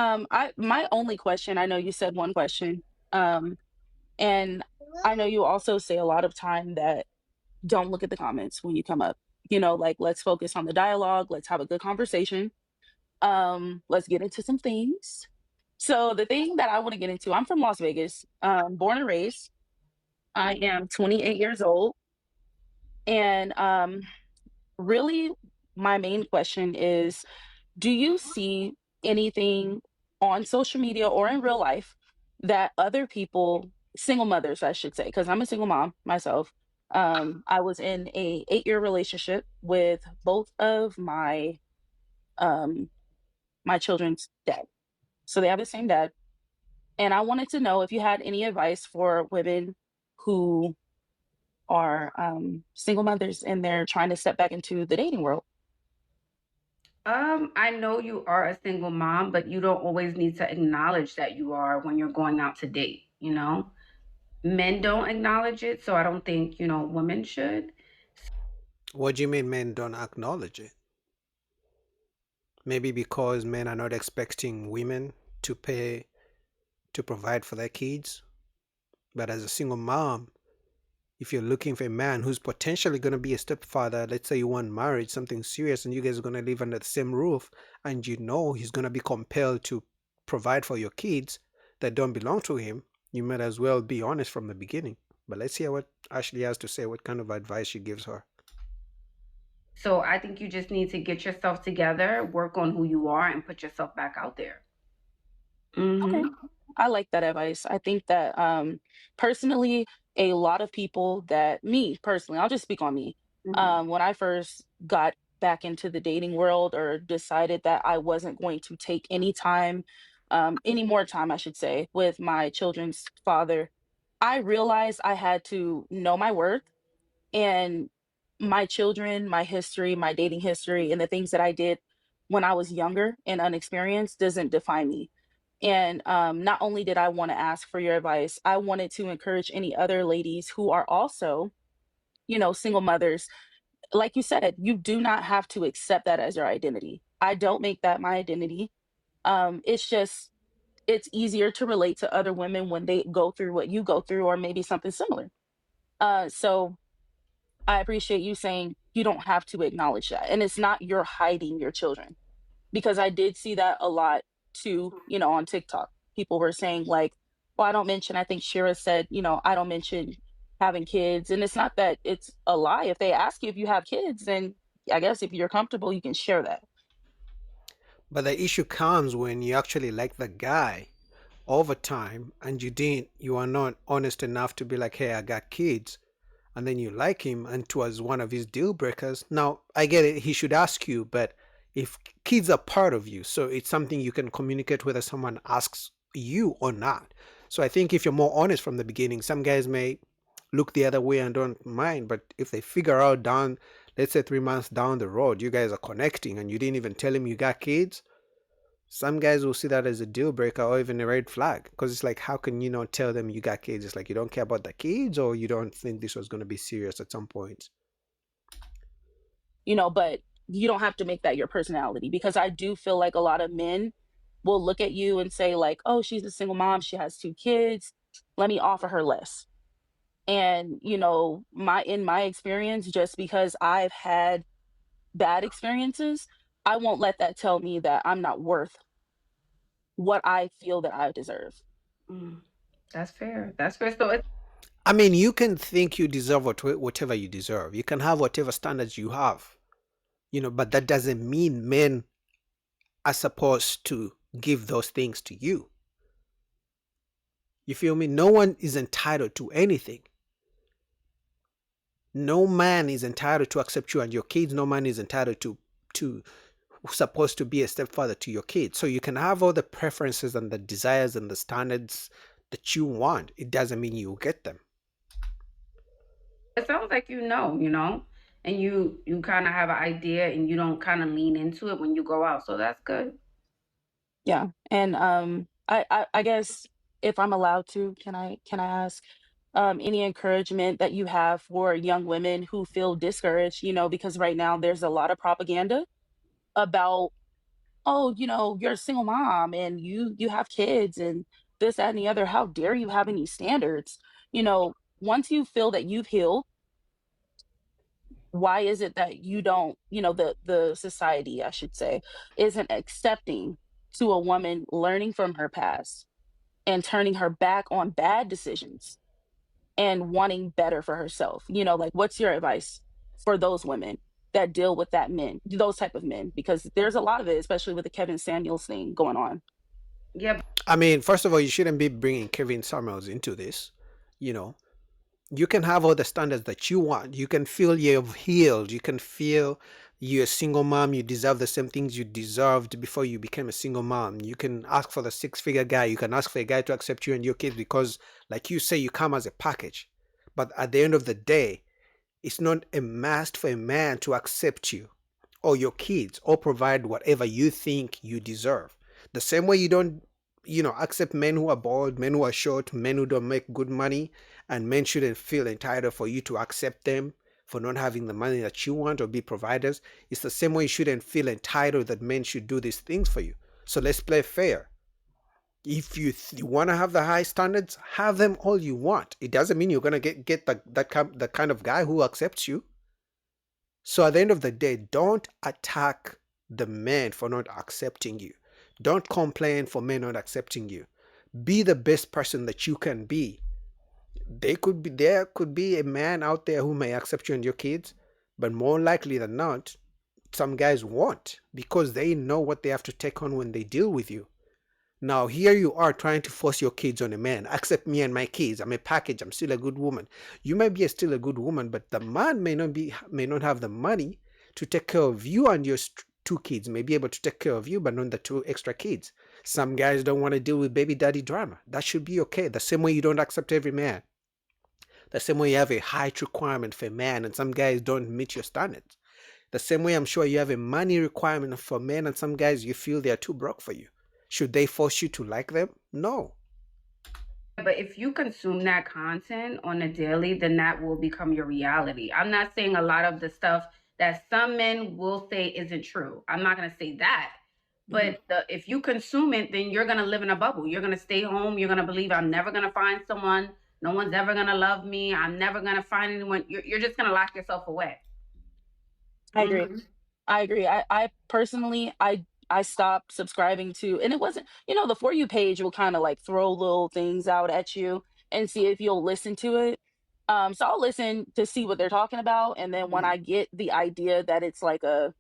I my only question, I know you said one question, um, and I know you also say a lot of time that don't look at the comments when you come up. Like, let's focus on the dialogue, let's have a good conversation. Let's get into some things. So the thing that I want to get into, I'm from Las Vegas, born and raised. I am 28 years old, and really, my main question is, do you see anything on social media or in real life that other people, single mothers, I should say, because I'm a single mom myself. I was in a 8-year relationship with both of um my children's dad. So they have the same dad. And I wanted to know if you had any advice for women who are single mothers and they're trying to step back into the dating world. I know you are a single mom, but you don't always need to acknowledge that you are when you're going out to date, you know? Men don't acknowledge it, so I don't think, women should. What do you mean men don't acknowledge it? Maybe because men are not expecting women to pay to provide for their kids. But as a single mom, if you're looking for a man who's potentially going to be a stepfather, let's say you want marriage, something serious, and you guys are going to live under the same roof, and you know he's going to be compelled to provide for your kids that don't belong to him, you might as well be honest from the beginning. But let's hear what Ashley has to say, what kind of advice she gives her. So I think you just need to get yourself together, work on who you are, and put yourself back out there. Okay. Hmm. I like that advice. I think that personally, a lot of people that me personally, I'll just speak on me. Hmm. When I first got back into the dating world or decided that I wasn't going to take any time, any more time, I should say, with my children's father, I realized I had to know my worth and my children, my history, my dating history, and the things that I did when I was younger and unexperienced doesn't define me. And not only did I want to ask for your advice, I wanted to encourage any other ladies who are also, single mothers. Like you said, you do not have to accept that as your identity. I don't make that my identity. It's just, it's easier to relate to other women when they go through what you go through or maybe something similar. So I appreciate you saying you don't have to acknowledge that. And it's not you're hiding your children because I did see that a lot too, on TikTok. People were saying, like, well, I don't mention, I think Shira said, I don't mention having kids. And it's not that it's a lie. If they ask you if you have kids, then I guess if you're comfortable, you can share that. But the issue comes when you actually like the guy over time and you are not honest enough to be like, hey, I got kids, and then you like him and it was one of his deal breakers. Now I get it, he should ask you, but if kids are part of you, so it's something you can communicate whether someone asks you or not. So I think if you're more honest from the beginning, some guys may look the other way and don't mind, but if they figure out down, let's say 3 months down the road, you guys are connecting and you didn't even tell him you got kids, some guys will see that as a deal breaker or even a red flag, because it's like, how can you not tell them you got kids? It's like you don't care about the kids, or you don't think this was going to be serious at some point. But you don't have to make that your personality because I do feel like a lot of men will look at you and say, like, oh, she's a single mom, she has 2 kids. Let me offer her less. And my in my experience, just because I've had bad experiences, I won't let that tell me that I'm not worth what I feel that I deserve. Mm. That's fair. That's fair. So it's I mean, you can think you deserve whatever you deserve. You can have whatever standards you have, but that doesn't mean men are supposed to give those things to you. You feel me? No one is entitled to anything. No man is entitled to accept you and your kids. No man is entitled to supposed to be a stepfather to your kids. So you can have all the preferences and the desires and the standards that you want. It doesn't mean you'll get them. it sounds like and you kind of have an idea, and you don't kind of lean into it when you go out. So that's good. Yeah. And I guess if I'm allowed to, can I ask any encouragement that you have for young women who feel discouraged, because right now there's a lot of propaganda about "Oh, you're a single mom and you have kids and this, that, and the other. How dare you have any standards?" Once you feel that you've healed, why is it that you don't, the society, I should say, isn't accepting to a woman learning from her past and turning her back on bad decisions and wanting better for herself? Like, what's your advice for those women that deal with those type of men? Because there's a lot of it, especially with the Kevin Samuels thing going on. Yeah, I mean, first of all, you shouldn't be bringing Kevin Samuels into this. You know, you can have all the standards that you want. You can feel you've healed. You can feel you're a single mom. You deserve the same things you deserved before you became a single mom. You can ask for the six-figure guy. You can ask for a guy to accept you and your kids because, like you say, you come as a package. But at the end of the day, it's not a must for a man to accept you or your kids or provide whatever you think you deserve. The same way you don't, accept men who are bald, men who are short, men who don't make good money, and men shouldn't feel entitled for you to accept them for not having the money that you want or be providers. It's the same way you shouldn't feel entitled that men should do these things for you. So let's play fair. If you want to have the high standards, have them all you want. It doesn't mean you're going to get the kind of guy who accepts you. So at the end of the day, don't attack the men for not accepting you. Don't complain for men not accepting you. Be the best person that you can be. There could be a man out there who may accept you and your kids, but more likely than not, some guys won't because they know what they have to take on when they deal with you. Now here you are trying to force your kids on a man. Accept me and my kids. I'm a package. I'm still a good woman. You might be still a good woman, but the man may not have the money to take care of you and your two kids. May be able to take care of you, but not the two extra kids. Some guys don't want to deal with baby daddy drama. That should be okay. The same way you don't accept every man. The same way you have a height requirement for a man, and some guys don't meet your standards. The same way I'm sure you have a money requirement for men, and some guys you feel they're too broke for you. Should they force you to like them? No. but if you consume that content on a daily, then that will become your reality. I'm not saying a lot of the stuff that some men will say isn't true. I'm not going to say that. But if you consume it, then you're going to live in a bubble. You're going to stay home. You're going to believe I'm never going to find someone. No one's ever going to love me. I'm never going to find anyone. You're just going to lock yourself away. I agree. Mhm. I agree. I personally, I stopped subscribing to, and it wasn't, the For You page will kind of like throw little things out at you and see if you'll listen to it. So I'll listen to see what they're talking about, and then when I get the idea that it's like a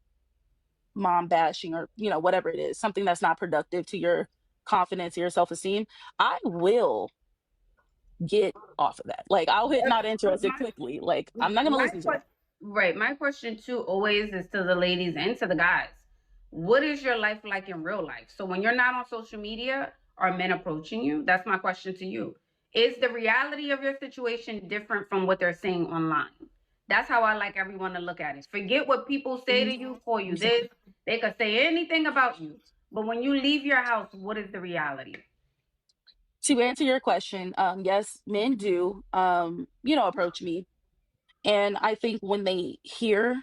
mom bashing or whatever it is, something that's not productive to your confidence or your self-esteem, I will get off of that. Like, I'll hit not interested quickly. Like, I'm not gonna My listen to it. question, right. My question too always is to the ladies and to the guys. What is your life like in real life? So when you're not on social media, are men approaching you? That's my question to you. Is the reality of your situation different from what they're saying online? That's how I like everyone to look at it. Forget what people say to you, call you this. They could say anything about you. But when you leave your house, what is the reality? To answer your question, yes, men do, approach me. And I think when they hear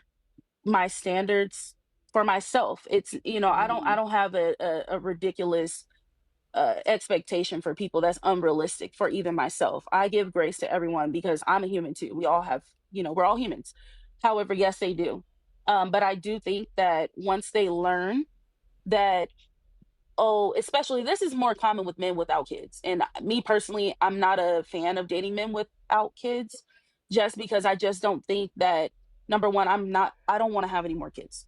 my standards for myself, it's, I don't have a ridiculous expectation for people that's unrealistic for even myself. I give grace to everyone because I'm a human too. We all have, we're all humans. However, yes, they do. But I do think that once they learn that, oh, especially this is more common with men without kids. And me personally, I'm not a fan of dating men without kids just because I just don't think that, number one, I don't want to have any more kids.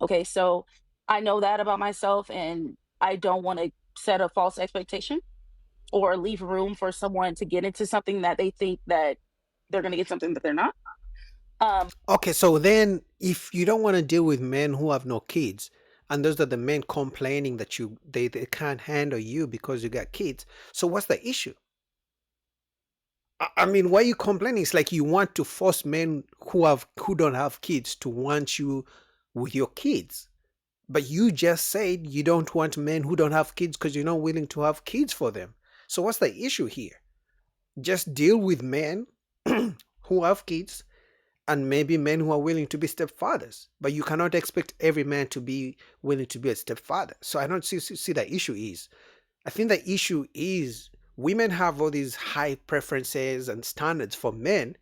Okay. So I know that about myself, and I don't want to set a false expectation or leave room for someone to get into something that they think that they're going to get something that they're not. Um, Okay, so then if you don't want to deal with men who have no kids, and those are the men complaining that they can't handle you because you got kids, so what's the issue? I mean, why are you complaining? It's like you want to force men who don't have kids to want you with your kids. But you just said you don't want men who don't have kids because you're not willing to have kids for them. So what's the issue here? Just deal with men who have kids and maybe men who are willing to be stepfathers. But you cannot expect every man to be willing to be a stepfather. So I don't see the issue is. I think the issue is women have all these high preferences and standards for men,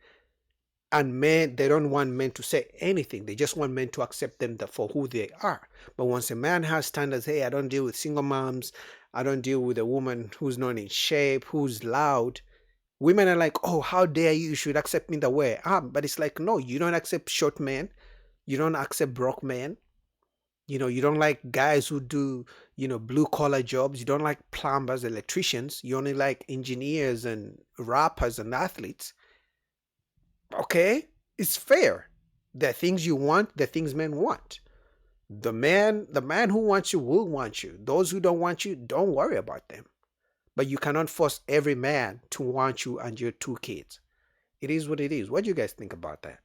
and men, they don't want men to say anything. They just want men to accept them for who they are. But once a man has standards, hey, I don't deal with single moms, I don't deal with a woman who's not in shape, who's loud. Women are like, oh, how dare you? You should accept me the way I am. But it's like, no, you don't accept short men. You don't accept broke men. You don't like guys who do, blue collar jobs. You don't like plumbers, electricians. You only like engineers and rappers and athletes. Okay, it's fair. There are things you want, there are things men want. The man who wants you will want you. Those who don't want you, don't worry about them. But you cannot force every man to want you and your two kids. It is what it is. What do you guys think about that?